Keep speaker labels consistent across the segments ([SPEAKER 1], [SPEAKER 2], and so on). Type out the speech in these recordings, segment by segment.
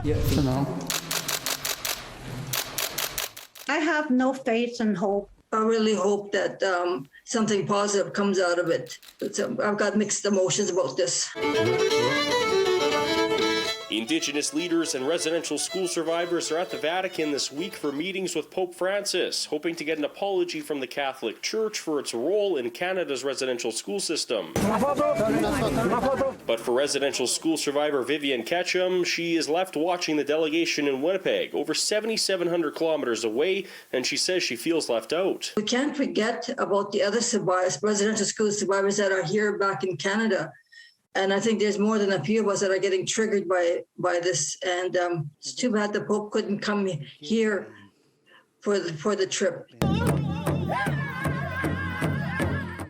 [SPEAKER 1] Yeah, for now.
[SPEAKER 2] I have no faith and hope.
[SPEAKER 3] I really hope that something positive comes out of it. I've got mixed emotions about this.
[SPEAKER 4] Indigenous leaders and residential school survivors are at the Vatican this week for meetings with Pope Francis, hoping to get an apology from the Catholic Church for its role in Canada's residential school system. But for residential school survivor VIVIAN KETCHUM, she is left watching the delegation in Winnipeg, over 7,700 kilometers away, and she says she feels left out.
[SPEAKER 3] We can't forget about the other survivors, residential school survivors that are here back in Canada. And I think there's more than a few of us that are getting triggered by this. And it's too bad the Pope couldn't come here for the trip.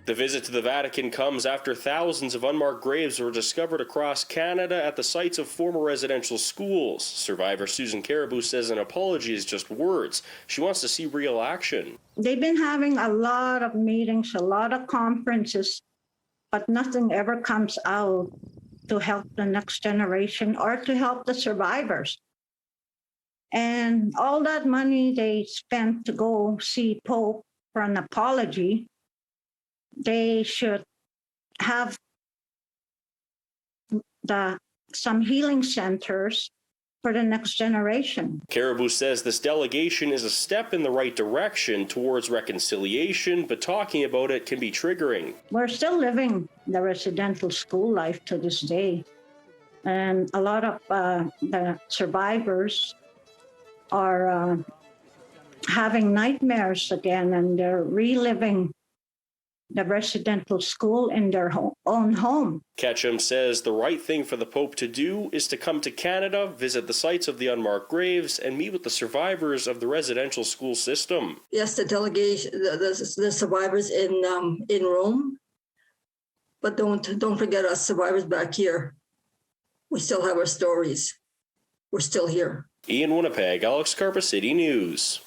[SPEAKER 4] The visit to the Vatican comes after thousands of unmarked graves were discovered across Canada at the sites of former residential schools. Survivor Susan CARIBOU says an apology is just words. She wants to see real action.
[SPEAKER 2] They've been having a lot of meetings, a lot of conferences, but nothing ever comes out to help the next generation or to help the survivors. And all that money they spent to go see Pope for an apology, they should have some healing centers for the next generation.
[SPEAKER 4] CARIBOU says this delegation is a step in the right direction towards reconciliation, but talking about it can be triggering.
[SPEAKER 2] We're still living the residential school life to this day. And a lot of the survivors are having nightmares again, and they're reliving the residential school in their own home.
[SPEAKER 4] KETCHUM says the right thing for the Pope to do is to come to Canada, visit the sites of the unmarked graves, and meet with the survivors of the residential school system.
[SPEAKER 3] Yes, the delegation, the survivors in Rome, but don't forget us survivors back here. We still have our stories. We're still here.
[SPEAKER 4] In Winnipeg, Alex Karpa, City News.